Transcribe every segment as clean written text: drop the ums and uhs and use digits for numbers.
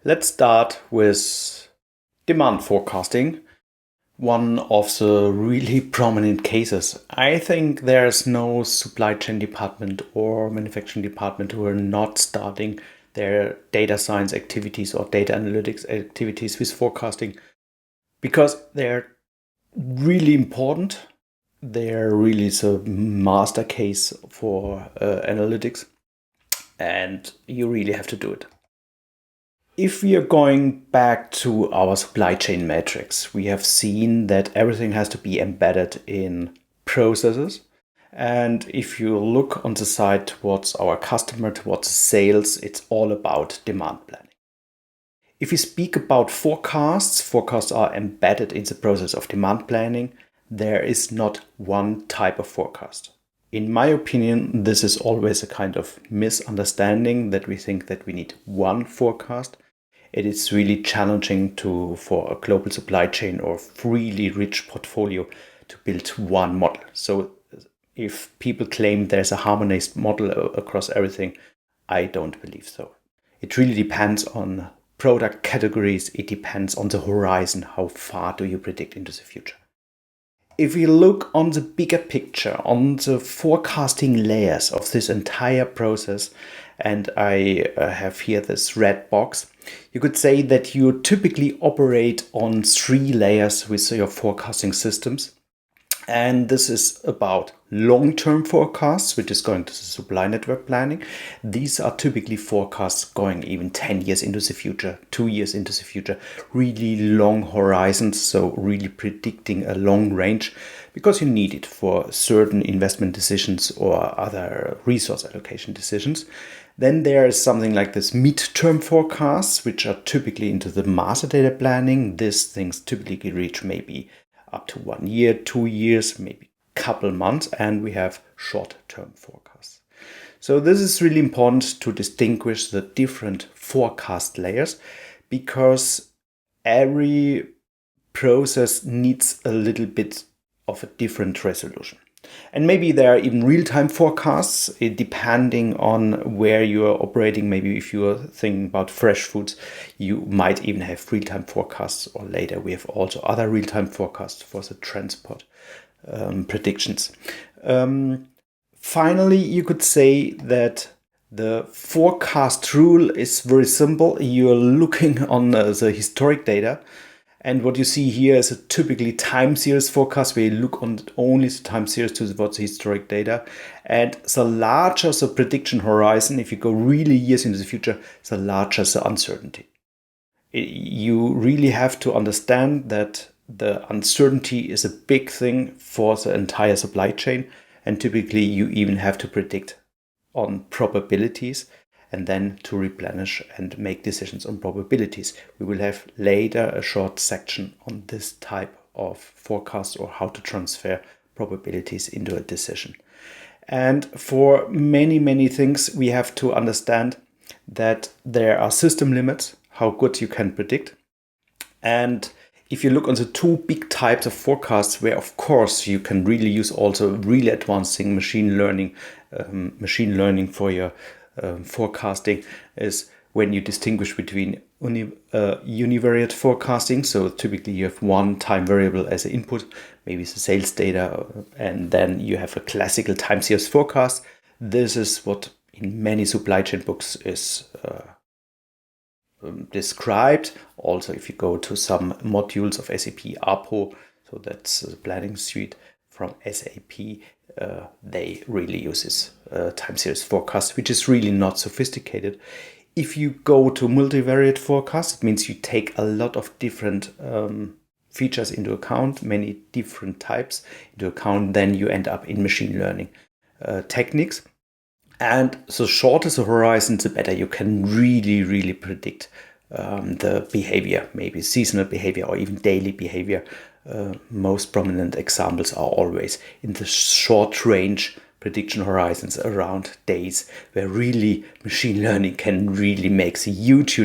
Let's start with demand forecasting, one of the really prominent cases. I think there's no supply chain department or manufacturing department who are not starting their data science activities or data analytics activities with forecasting, because they're really important. They're really the master case for analytics, and you really have to do it. If we are going back to our supply chain metrics, we have seen that everything has to be embedded in processes. And if you look on the side towards our customer, towards sales, it's all about demand planning. If we speak about forecasts are embedded in the process of demand planning. There is not one type of forecast. In my opinion, this is always a kind of misunderstanding that we think that we need one forecast. It is really challenging for a global supply chain or really rich portfolio to build one model. So if people claim there's a harmonized model across everything, I don't believe so. It really depends on product categories. It depends on the horizon. How far do you predict into the future? If we look on the bigger picture, on the forecasting layers of this entire process, and I have here this red box, you could say that you typically operate on 3 layers with your forecasting systems. And this is about long-term forecasts, which is going to the supply network planning. These are typically forecasts going even 10 years into the future, 2 years into the future, really long horizons. So really predicting a long range, because you need it for certain investment decisions or other resource allocation decisions. Then there is something like this mid-term forecasts, which are typically into the master data planning. These things typically reach maybe up to 1 year, 2 years, maybe a couple months, and we have short-term forecasts. So this is really important to distinguish the different forecast layers, because every process needs a little bit of a different resolution. And maybe there are even real-time forecasts, depending on where you are operating. Maybe if you are thinking about fresh foods, you might even have real-time forecasts, or later we have also other real-time forecasts for the transport predictions. Finally, you could say that the forecast rule is very simple. You're looking on the historic data. And what you see here is a typically time series forecast, where you look on only the time series towards the historic data. And the larger the prediction horizon, if you go really years into the future, the larger the uncertainty. You really have to understand that the uncertainty is a big thing for the entire supply chain. And typically you even have to predict on probabilities, and then to replenish and make decisions on probabilities. We will have later a short section on this type of forecast, or how to transfer probabilities into a decision. And for many things, we have to understand that there are system limits, how good you can predict. And if you look on the 2 big types of forecasts, where of course you can really use also really advancing machine learning for your forecasting, is when you distinguish between univariate forecasting. So typically you have one time variable as an input, maybe it's the sales data, and then you have a classical time series forecast. This is what in many supply chain books is described. Also, if you go to some modules of SAP APO, so that's the planning suite from SAP, they really use this time series forecast, which is really not sophisticated. If you go to multivariate forecast, it means you take a lot of different features into account, many different types into account. Then you end up in machine learning techniques. And the shorter the horizon, the better you can really predict the behavior, maybe seasonal behavior or even daily behavior. Most prominent examples are always in the short range prediction horizons around days, where really machine learning can really make a huge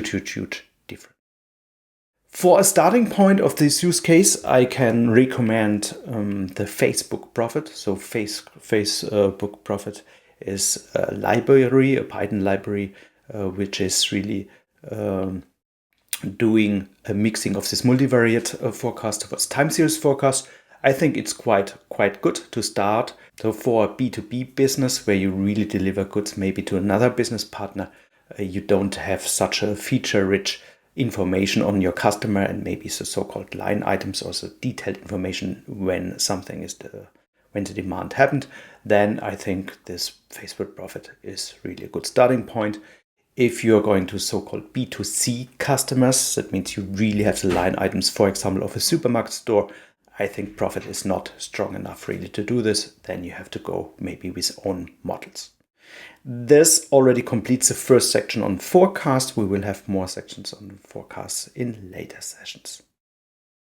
difference. For a starting point of this use case, I can recommend the Facebook Prophet. So Facebook Prophet is a library, a Python library, which is really doing a mixing of this multivariate forecast towards time series forecast, I think it's quite good to start. So for a B2B business where you really deliver goods maybe to another business partner, you don't have such a feature-rich information on your customer and maybe the so-called line items or the detailed information when something is when the demand happened, then I think this phase with profit is really a good starting point. If you're going to so-called B2C customers, that means you really have the line items, for example, of a supermarket store, I think profit is not strong enough really to do this. Then you have to go maybe with own models. This already completes the first section on forecast. We will have more sections on forecasts in later sessions.